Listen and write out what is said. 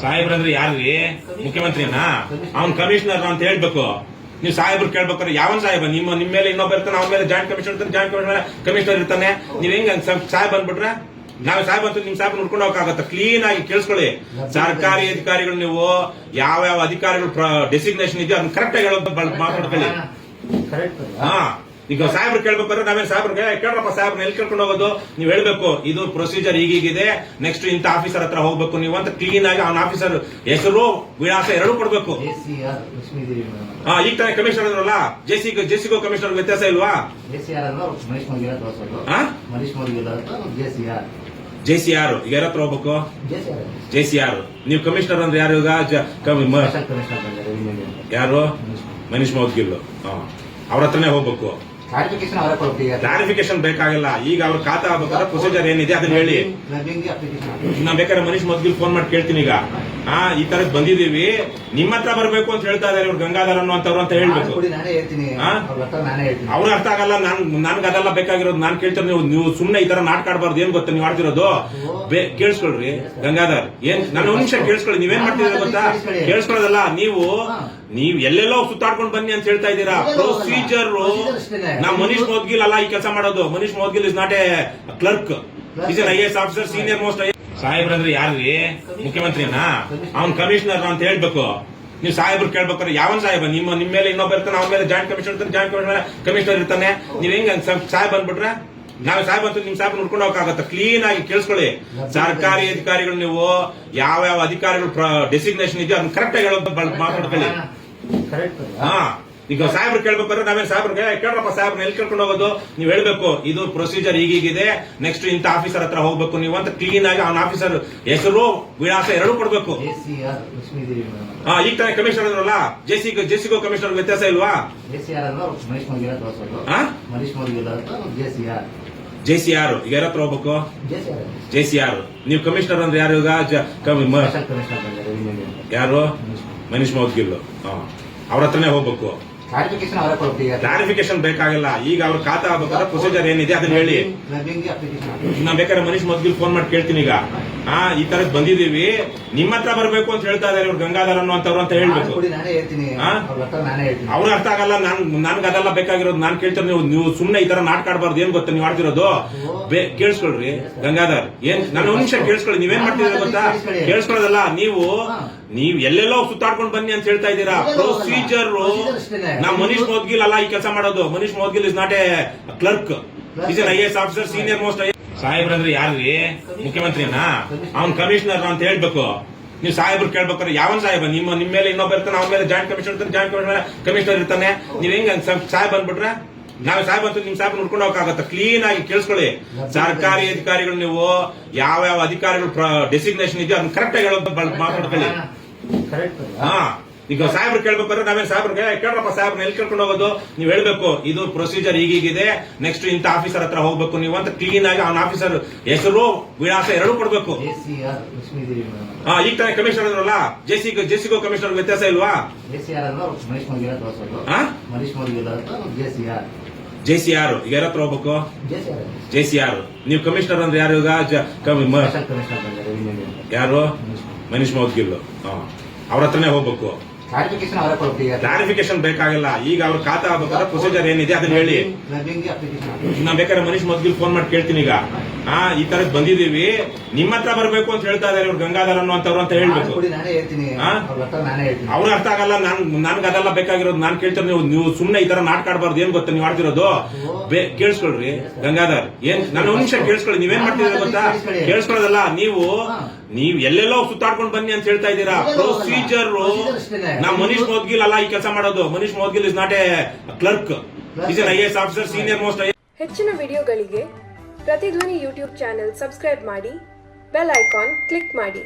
ಸಾಹೇಬ್ರಂದ್ರೆ ಯಾರ್ರಿ? ಮುಖ್ಯಮಂತ್ರಿನಾ? ಅವ್ನ್ ಕಮಿಷನರ್ ಅಂತ ಹೇಳ್ಬೇಕು. ನೀವು ಸಾಹೇಬ್ರು ಕೇಳ್ಬೇಕಾದ್ರೆ ಯಾವನ್ ಸಾಹೇಬ? ನಿಮ್ಮ ಮೇಲೆ ಇನ್ನೊಬ್ಬ ಇರ್ತಾನೆ, ಅವನ ಮೇಲೆ ಜಾಯಿಂಟ್ ಕಮಿಷನರ್ ಇರ್ತಾನೆ, ಜಾಯಿಂಟ್ ಕಮಿಷನರ್ ಇರ್ತಾನೆ. ನೀವ್ ಹೆಂಗ್ ಸಾಹೇಬ್ ಅಂದ್ಬಿಟ್ರೆ ನಾವ್ ಸಾಹೇಬ್ ಅಂತ ನಿಮ್ ಸಾಹೇಬ್ ನೋಡ್ಕೊಂಡು ಹೋಗಕ್ಕಾಗತ್ತ? ಕ್ಲೀನ್ ಆಗಿ ಕೇಳಿಸ್ಕೊಳ್ಳಿ. ಸರ್ಕಾರಿ ಅಧಿಕಾರಿಗಳು ನೀವು ಯಾವ ಅಧಿಕಾರಿಗಳು ಡೆಸಿಗ್ನೇಷನ್ ಇದೆಯೋ ಅದನ್ನ ಕರೆಕ್ಟ್ ಆಗಿ ಹೇಳೋದು ಮಾತಾಡ್ಕೊಳ್ಳಿ. ಹಾ, ಈಗ ಸಾಹೇಬ್ರು ಕೇಳ್ಬೇಕಾದ್ರೆ ನಾವೇನ್ ಸಾಹೇಬ್ರಿಗೆ ಕೇಳ್ರಪ್ಪ ಸಾಹೇಬ್ರನ್ನ ಎಲ್ಲಿ ಕೇಳ್ಕೊಂಡು ಹೋಗೋದು? ನೀವ್ ಹೇಳ್ಬೇಕು ಇದು ಪ್ರೊಸೀಜರ್ ಹೀಗಿದೆ, ನೆಕ್ಸ್ಟ್ ಇಂತ ಆಫೀಸರ್ ಹತ್ರ ಹೋಗ್ಬೇಕು ನೀವು ಅಂತ ಕ್ಲೀನ್ ಆಗಿ ಅವ್ನ ಆಫೀಸರ್ ಹೆಸರು ವಿಳಾಸ ಎರಡೂ ಕೊಡ್ಬೇಕು. ಈಗ ತಾನೇ ಕಮಿಷನರ್ ಅಂದ್ರಲ್ಲ, ಜೆಸಿಗೂ ಕಮಿಷನರ್ ವ್ಯತ್ಯಾಸ ಇಲ್ವಾ? ಜೆಸಿಆರ್ ಈಗ ಯಾರ ಹತ್ರ ಹೋಗ್ಬೇಕು? ಜೆಸಿಆರ್. ನೀವು ಕಮಿಷನರ್ ಅಂದ್ರೆ ಯಾರು? ಈಗ ಯಾರು? ಮನೀಶ್ ಮೌದ್ಗಿಲ್. ಅವ್ರ ಹತ್ರನೇ ಹೋಗ್ಬೇಕು. ಕ್ಲಾರಿಫಿಕೇಶನ್ ಬೇಕಾಗಿಲ್ಲ. ಈಗ ಅವ್ರ ಖಾತಾ ಆಗ್ಬೇಕಾದ್ರೆ ಪ್ರೊಸೀಜರ್ ಏನಿದೆ ಅದನ್ನ ಹೇಳಿ. ನಾ ಬೇಕಾದ್ರೆ ಮನೀಶ್ ಮೌದ್ಗಿಲ್ ಫೋನ್ ಮಾಡಿ ಕೇಳ್ತೀನಿ. ಈಗ ಈ ತರದ್ ಬಂದಿದೀವಿ, ನಿಮ್ಮ ಹತ್ರ ಬರ್ಬೇಕು ಅಂತ ಹೇಳ್ತಾ ಇದಾರೆ ಇವ್ರು ಗಂಗಾಧರ್ ಅನ್ನುವಂಥವ್ರು ಅಂತ ಹೇಳ್ಬೇಕು. ಅವ್ರ ಅರ್ಥ ಆಗಲ್ಲ. ನನ್ಗೆ ಅದೆಲ್ಲ ಬೇಕಾಗಿರೋದು. ನಾನ್ ಕೇಳ್ತಾರೆ ನೀವು ಸುಮ್ನೆ ಈ ತರ ನಾಟಕ ಆಡಬಾರ್ದು. ಏನ್ ಗೊತ್ತಾ ನೀವು ಆಡ್ತಿರೋದು? ಕೇಳಿಸ್ಕೊಳ್ರಿ ಗಂಗಾಧರ್, ಏನ್ ನನ್ನ ಒಂದ್ ನಿಮಿಷ ಕೇಳಿಸ್ಕೊಳ್ಳಿ. ನೀವೇನ್ ಮಾಡ್ತಿದ್ದೀರ ಗೊತ್ತಾ? ಕೇಳಿಸ್ಕೊಳ್ಳೋದಲ್ಲ, ನೀವು ಎಲ್ಲೆಲ್ಲೋ ಸುತ್ತಾಡ್ಕೊಂಡು ಬನ್ನಿ ಅಂತ ಹೇಳ್ತಾ ಇದ್ದೀರಾ. ಪ್ರೊಸೀಜರ್ ನಾ ಮನೀಶ್ ಮೌದ್ಗಿಲ್ ಅಲ್ಲ ಈ ಕೆಲಸ ಮಾಡೋದು. Manish Moudgil is not a clerk, is an IAS officer, senior most. ಸಾಹೇಬ್ರಂದ್ರೆ ಯಾರ್ರಿ? ಮುಖ್ಯಮಂತ್ರಿನಾ? ಅವ್ನ್ ಕಮಿಷನರ್ ಅಂತ ಹೇಳ್ಬೇಕು. ನೀವು ಸಾಹೇಬ್ರು ಕೇಳ್ಬೇಕಾದ್ರೆ ಯಾವನ್ ಸಾಹೇಬ? ನಿಮ್ಮ ಮೇಲೆ ಇನ್ನೊಬ್ಬ ಇರ್ತಾನೆ, ಅವನ ಮೇಲೆ ಜಾಯಿಂಟ್ ಕಮಿಷನರ್ ಇರ್ತಾನೆ, ಜಾಯಿಂಟ್ ಕಮಿಷನರ್ ಇರ್ತಾನೆ. ನೀವ್ ಹೆಂಗ್ ಸಾಹೇಬ್ ಅಂದ್ಬಿಟ್ರೆ ನಾವ್ ಸಾಹೇಬ್ ಅಂತ ನಿಮ್ ಸಾಹೇಬ್ ನೋಡ್ಕೊಂಡು ಹೋಗಕ್ಕಾಗತ್ತ? ಕ್ಲೀನ್ ಆಗಿ ಕೇಳಿಸ್ಕೊಳ್ಳಿ. ಸರ್ಕಾರಿ ಅಧಿಕಾರಿಗಳು ನೀವು ಯಾವ ಅಧಿಕಾರಿಗಳು ಡೆಸಿಗ್ನೇಷನ್ ಇದೆಯೋ ಅದನ್ನ ಕರೆಕ್ಟ್ ಆಗಿ ಹೇಳೋದು ಮಾತಾಡ್ಕೊಳ್ಳಿ. ಹಾ, ಈಗ ಸಾಹೇಬ್ರು ಕೇಳ್ಬೇಕಾದ್ರೆ ನಾವೇನ್ ಸಾಹೇಬ್ರಿಗೆ ಕೇಳ್ರಪ್ಪ ಸಾಹೇಬ್ರನ್ನ ಎಲ್ಲಿ ಕೇಳ್ಕೊಂಡು ಹೋಗೋದು? ನೀವ್ ಹೇಳ್ಬೇಕು ಇದು ಪ್ರೊಸೀಜರ್ ಹೀಗಿದೆ, ನೆಕ್ಸ್ಟ್ ಇಂತ ಆಫೀಸರ್ ಹತ್ರ ಹೋಗ್ಬೇಕು ನೀವು ಅಂತ ಕ್ಲೀನ್ ಆಗಿ ಅವ್ನ ಆಫೀಸರ್ ಹೆಸರು ವಿಳಾಸ ಎರಡೂ ಕೊಡ್ಬೇಕು. ಈಗ ತಾನೇ ಕಮಿಷನರ್ ಅಂದ್ರಲ್ಲ, ಜೆಸಿಗೂ ಕಮಿಷನರ್ ವ್ಯತ್ಯಾಸ ಇಲ್ವಾ? ಜೆಸಿಆರ್ ಈಗ ಯಾರ ಹತ್ರ ಹೋಗ್ಬೇಕು? ಜೆಸಿಆರ್. ನೀವು ಕಮಿಷನರ್ ಅಂದ್ರೆ ಯಾರು? ಈಗ ಯಾರು? ಮನೀಶ್ ಮೌದ್ಗಿಲ್. ಅವ್ರ ಹತ್ರನೇ ಹೋಗ್ಬೇಕು. ಕ್ಲಾರಿಫಿಕೇಶನ್ ಬೇಕಾಗಿಲ್ಲ. ಈಗ ಅವ್ರ ಖಾತಾ ಆಗ್ಬೇಕಾದ್ರೆ ಪ್ರೊಸೀಜರ್ ಏನಿದೆ ಅದನ್ನ ಹೇಳಿ. ನಾ ಬೇಕಾದ್ರೆ ಮನೀಶ್ ಮೌದ್ಗಿಲ್ ಫೋನ್ ಮಾಡಿ ಕೇಳ್ತೀನಿ. ಈಗ ಈ ತರದ್ ಬಂದಿದೀವಿ, ನಿಮ್ಮ ಹತ್ರ ಬರ್ಬೇಕು ಅಂತ ಹೇಳ್ತಾ ಇದಾರೆ ಇವ್ರು ಗಂಗಾಧರ್ ಅನ್ನುವಂಥವ್ರು ಅಂತ ಹೇಳ್ಬೇಕು. ಅವ್ರ ಅರ್ಥ ಆಗಲ್ಲ. ನನ್ಗೆ ಅದೆಲ್ಲ ಬೇಕಾಗಿರೋದು. ನಾನ್ ಕೇಳ್ತಾರೆ ನೀವು ಸುಮ್ನೆ ಈ ತರ ನಾಟಕ ಆಡಬಾರ್ದು. ಏನ್ ಗೊತ್ತಾ ನೀವು ಆಡ್ತಿರೋದು? ಕೇಳಿಸ್ಕೊಳ್ರಿ ಗಂಗಾಧರ್, ಏನ್ ನನ್ನ ಒಂದ್ ನಿಮಿಷ ಕೇಳಿಸ್ಕೊಳ್ಳಿ. ನೀವೇನ್ ಮಾಡ್ತಿದ್ದೀರ ಗೊತ್ತಾ? ಕೇಳಿಸ್ಕೊಳ್ಳೋದಲ್ಲ, ನೀವು ಎಲ್ಲೆಲ್ಲೋ ಸುತ್ತಾಡ್ಕೊಂಡು ಬನ್ನಿ ಅಂತ ಹೇಳ್ತಾ ಇದ್ದೀರಾ. ಪ್ರೊಸೀಜರ್ ನಾ ಮನೀಶ್ ಮೌದ್ಗಿಲ್ ಅಲ್ಲ ಈ ಕೆಲಸ ಮಾಡೋದು. Manish Moudgil is not a clerk, is an IAS officer, senior most. ಸಾಹೇಬ್ರಂದ್ರೆ ಯಾರ್ರಿ? ಮುಖ್ಯಮಂತ್ರಿನಾ? ಅವ್ನ್ ಕಮಿಷನರ್ ಅಂತ ಹೇಳ್ಬೇಕು. ನೀವು ಸಾಹೇಬ್ರು ಕೇಳ್ಬೇಕಾದ್ರೆ ಯಾವನ್ ಸಾಹೇಬ? ನಿಮ್ಮ ಮೇಲೆ ಇನ್ನೊಬ್ಬ ಇರ್ತಾನೆ, ಅವನ ಮೇಲೆ ಜಾಯಿಂಟ್ ಕಮಿಷನರ್ ಇರ್ತಾನೆ, ಜಾಯಿಂಟ್ ಕಮಿಷನರ್ ಇರ್ತಾನೆ. ನೀವ್ ಹೆಂಗ್ ಸಾಹೇಬ್ ಅಂದ್ಬಿಟ್ರೆ ನಾವ್ ಸಾಹೇಬ್ ಅಂತ ನಿಮ್ ಸಾಹೇಬ್ ನೋಡ್ಕೊಂಡು ಹೋಗಕ್ಕಾಗತ್ತ? ಕ್ಲೀನ್ ಆಗಿ ಕೇಳಿಸ್ಕೊಳ್ಳಿ. ಸರ್ಕಾರಿ ಅಧಿಕಾರಿಗಳು ನೀವು ಯಾವ ಅಧಿಕಾರಿಗಳು ಡೆಸಿಗ್ನೇಷನ್ ಇದೆಯೋ ಅದನ್ನ ಕರೆಕ್ಟ್ ಆಗಿ ಹೇಳೋದು ಮಾತಾಡ್ಕೊಳ್ಳಿ. ಹಾ, ಈಗ ಸಾಹೇಬ್ರು ಕೇಳ್ಬೇಕಾದ್ರೆ ನಾವೇನ್ ಸಾಹೇಬ್ರಿಗೆ ಕೇಳ್ರಪ್ಪ ಸಾಹೇಬ್ರನ್ನ ಎಲ್ಲಿ ಕೇಳ್ಕೊಂಡು ಹೋಗೋದು? ನೀವ್ ಹೇಳ್ಬೇಕು ಇದು ಪ್ರೊಸೀಜರ್ ಹೀಗಿದೆ, ನೆಕ್ಸ್ಟ್ ಇಂತ ಆಫೀಸರ್ ಹತ್ರ ಹೋಗ್ಬೇಕು ನೀವು ಅಂತ ಕ್ಲೀನ್ ಆಗಿ ಅವ್ನ ಆಫೀಸರ್ ಹೆಸರು ವಿಳಾಸ ಎರಡೂ ಕೊಡ್ಬೇಕು. ಈಗ ತಾನೇ ಕಮಿಷನರ್ ಅಂದ್ರಲ್ಲ, ಜೆಸಿಗೂ ಕಮಿಷನರ್ ವ್ಯತ್ಯಾಸ ಇಲ್ವಾ? ಜೆಸಿಆರ್ ಈಗ ಯಾರ ಹತ್ರ ಹೋಗ್ಬೇಕು? ಜೆಸಿಆರ್. ನೀವು ಕಮಿಷನರ್ ಅಂದ್ರೆ ಯಾರು? ಈಗ ಯಾರು? ಮನೀಶ್ ಮೌದ್ಗಿಲ್. ಅವ್ರ ಹತ್ರನೇ ಹೋಗ್ಬೇಕು. ಕ್ಲಾರಿಫಿಕೇಶನ್ ಬೇಕಾಗಿಲ್ಲ. ಈಗ ಅವ್ರ ಖಾತಾ ಆಗ್ಬೇಕಾದ್ರೆ ಪ್ರೊಸೀಜರ್ ಏನಿದೆ ಅದನ್ನ ಹೇಳಿ. ನಾ ಬೇಕಾದ್ರೆ ಮನೀಶ್ ಮೌದ್ಗಿಲ್ ಫೋನ್ ಮಾಡಿ ಕೇಳ್ತೀನಿ. ಈಗ ಈ ತರದ್ ಬಂದಿದೀವಿ, ನಿಮ್ಮ ಹತ್ರ ಬರ್ಬೇಕು ಅಂತ ಹೇಳ್ತಾ ಇದಾರೆ ಇವ್ರು ಗಂಗಾಧರ್ ಅನ್ನುವಂಥವ್ರು ಅಂತ ಹೇಳ್ಬೇಕು. ಅವ್ರ ಅರ್ಥ ಆಗಲ್ಲ. ನನ್ಗೆ ಅದೆಲ್ಲ ಬೇಕಾಗಿರೋದು. ನಾನ್ ಕೇಳ್ತಾರೆ ನೀವು ಸುಮ್ನೆ ಈ ತರ ನಾಟಕ ಆಡಬಾರ್ದು. ಏನ್ ಗೊತ್ತಾ ನೀವು ಆಡ್ತಿರೋದು? ಕೇಳಿಸ್ಕೊಳ್ರಿ ಗಂಗಾಧರ್, ಏನ್ ನನ್ನ ಒಂದ್ ನಿಮಿಷ ಕೇಳಿಸ್ಕೊಳ್ಳಿ. ನೀವೇನ್ ಮಾಡ್ತಿದ್ದೀರ ಗೊತ್ತಾ? ಕೇಳಿಸ್ಕೊಳ್ಳೋದಲ್ಲ, ನೀವು ಎಲ್ಲೆಲ್ಲೋ ಸುತ್ತಾಡ್ಕೊಂಡು ಬನ್ನಿ ಅಂತ ಹೇಳ್ತಾ ಇದ್ದೀರಾ. ಪ್ರೊಸೀಜರ್ ನಾ ಮನೀಶ್ ಮೌದ್ಗಿಲ್ ಅಲ್ಲ ಈ ಕೆಲಸ ಮಾಡೋದು. Manish Moudgil is not a clerk, is an IAS officer, senior most. ಹೆಚ್ಚಿನ ವಿಡಿಯೋಗಳಿಗೆ ಪ್ರತಿಧ್ವನಿ ಯೂಟ್ಯೂಬ್ ಚಾನೆಲ್ ಸಬ್ಸ್ಕ್ರೈಬ್ ಮಾಡಿ, ಬೆಲ್ ಐಕಾನ್ ಕ್ಲಿಕ್ ಮಾಡಿ.